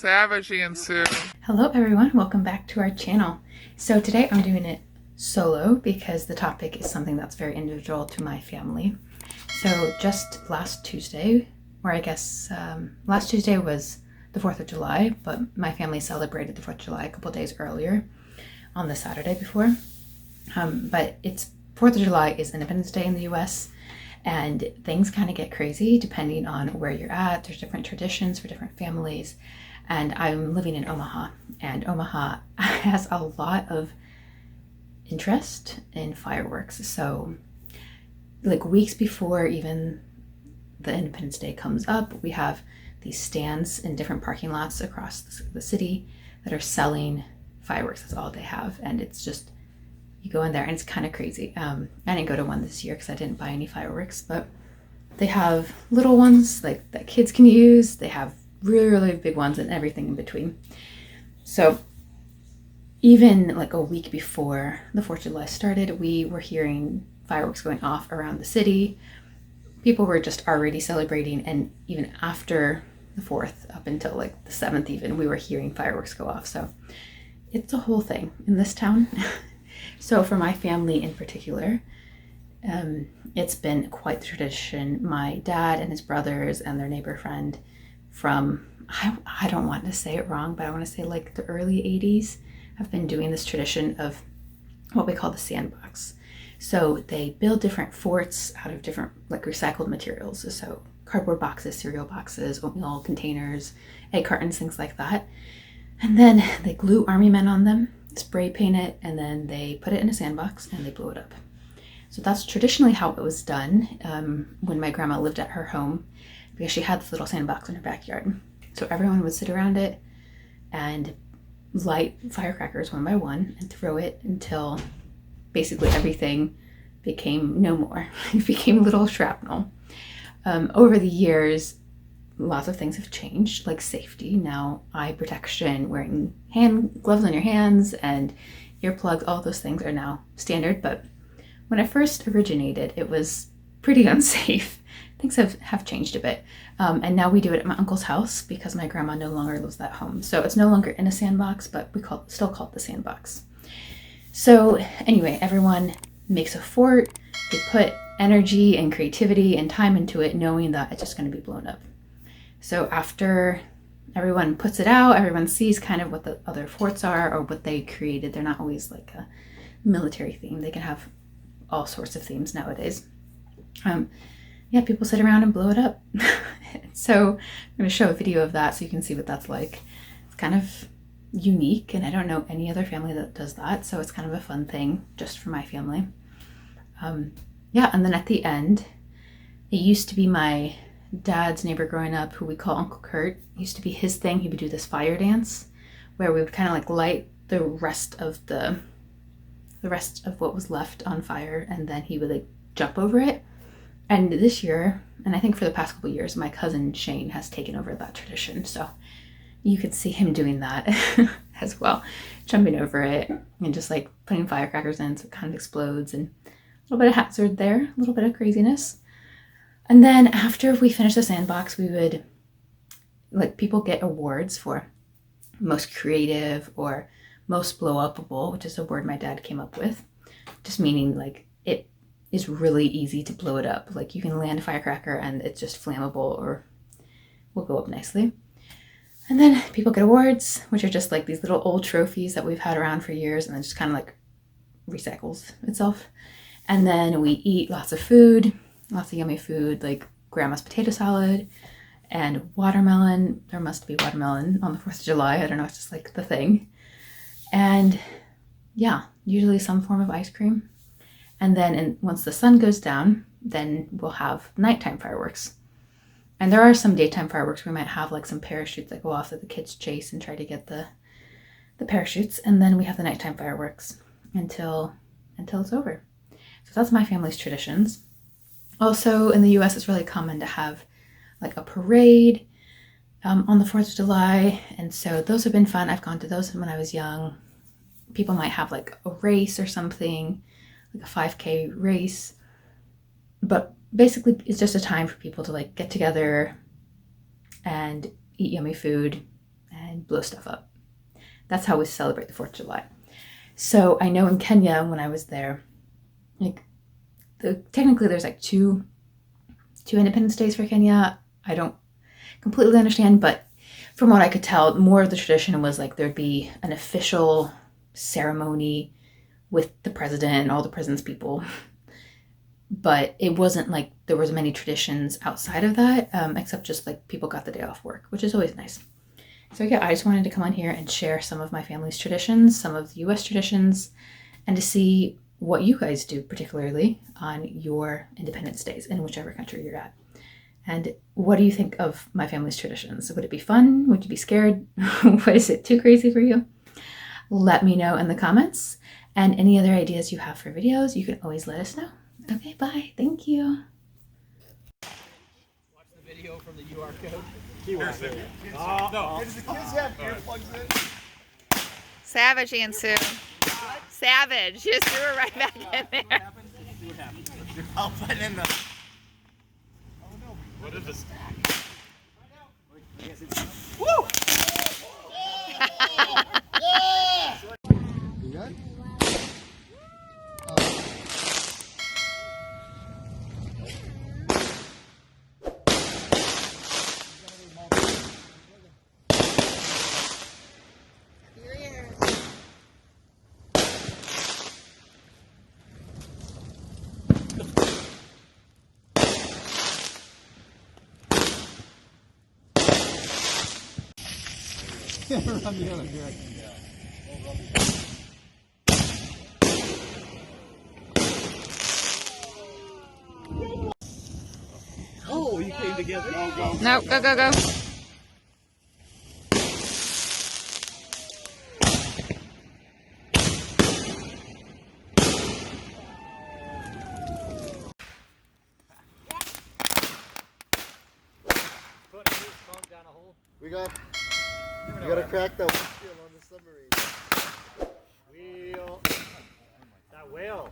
Savagery ensue. Hello everyone, welcome back to our channel. So today I'm doing it solo because the topic is something that's very individual to my family. So just last Tuesday, or I guess last Tuesday was the 4th of July, but my family celebrated the 4th of July a couple days earlier on the Saturday before. But it's 4th of July is Independence Day in the US, and things kind of get crazy depending on where you're at. There's different traditions for different families. And I'm living in Omaha, and Omaha has a lot of interest in fireworks. So like weeks before even the Independence Day comes up, we have these stands in different parking lots across the city that are selling fireworks. That's all they have. And it's just, you go in there and it's kind of crazy. I didn't go to one this year because I didn't buy any fireworks, but they have little ones like that kids can use. They have really big ones and everything in between. So even like a week before the 4th of July started, we were hearing fireworks going off around the city. People were just already celebrating, and even after the 4th, up until like the 7th even, we were hearing fireworks go off. So it's a whole thing in this town. So for my family in particular, it's been quite the tradition. My dad and his brothers and their neighbor friend from, I don't want to say it wrong, but I want to say like the early 80s, have been doing this tradition of what we call the sandbox. So they build different forts out of different like recycled materials. So cardboard boxes, cereal boxes, oatmeal containers, egg cartons, things like that. And then they glue army men on them, spray paint it, and then they put it in a sandbox and they blow it up. So that's traditionally how it was done when my grandma lived at her home, because she had this little sandbox in her backyard. So everyone would sit around it and light firecrackers one by one and throw it until basically everything became no more. It became little shrapnel. Over the years, lots of things have changed, like safety. Now, eye protection, wearing hand gloves on your hands, and earplugs, all those things are now standard. But when it first originated, it was pretty unsafe. Things have changed a bit. And now we do it at my uncle's house because my grandma no longer lives at home. So it's no longer in a sandbox, but we still call it the sandbox. So anyway, everyone makes a fort. They put energy and creativity and time into it, knowing that it's just going to be blown up. So after everyone puts it out, everyone sees kind of what the other forts are or what they created. They're not always like a military theme. They can have all sorts of themes nowadays. Yeah, people sit around and blow it up. So I'm going to show a video of that so you can see what that's like. It's kind of unique, and I don't know any other family that does that, so it's kind of a fun thing just for my family. Yeah, and then at the end, it used to be my dad's neighbor growing up, who we call Uncle Kurt. It used to be his thing. He would do this fire dance where we would kind of like light the rest of what was left on fire, and then he would like jump over it. And this year, and I think for the past couple of years, my cousin Shane has taken over that tradition. So you could see him doing that as well, jumping over it and just like putting firecrackers in so it kind of explodes, and a little bit of hazard there, a little bit of craziness. And then after we finish the sandbox, we would, like, people get awards for most creative or most blow upable, which is a word my dad came up with, just meaning like it is really easy to blow it up. Like you can land a firecracker and it's just flammable or will go up nicely. And then people get awards, which are just like these little old trophies that we've had around for years, and it just kind of like recycles itself. And then we eat lots of food, lots of yummy food, like grandma's potato salad and watermelon. There must be watermelon on the 4th of July. I don't know, it's just like the thing. And yeah, usually some form of ice cream. And then once the sun goes down, then we'll have nighttime fireworks. And there are some daytime fireworks. We might have like some parachutes that go off that the kids chase and try to get the parachutes. And then we have the nighttime fireworks until it's over. So that's my family's traditions. Also in the US, it's really common to have like a parade on the 4th of July. And so those have been fun. I've gone to those when I was young. People might have like a race or something, like a 5K race. But basically it's just a time for people to like get together and eat yummy food and and blow stuff up. That's how we celebrate the 4th of July. So I know in Kenya, when I was there, like technically there's like two Independence Days for Kenya. I don't completely understand, but from what I could tell, more of the tradition was like there'd be an official ceremony with the president and all the president's people. But it wasn't like there was many traditions outside of that, except just like people got the day off work, which is always nice. So yeah, I just wanted to come on here and share some of my family's traditions, some of the US traditions, and to see what you guys do, particularly on your Independence Days in whichever country you're at. And what do you think of my family's traditions? Would it be fun? Would you be scared? Was it too crazy for you? Let me know in the comments. And any other ideas you have for videos, you can always let us know. Okay, bye. Thank you. Watch the video from the UR code. No. Does the kids have earplugs in? Savage, Ansu. Savage. Just threw her right back in there. I'll put it in the... What is this? Woo! You good? Run the other direction. Oh, you came together. No, go, go, go. We got to crack that windshield on the submarine. Wheel. That whale.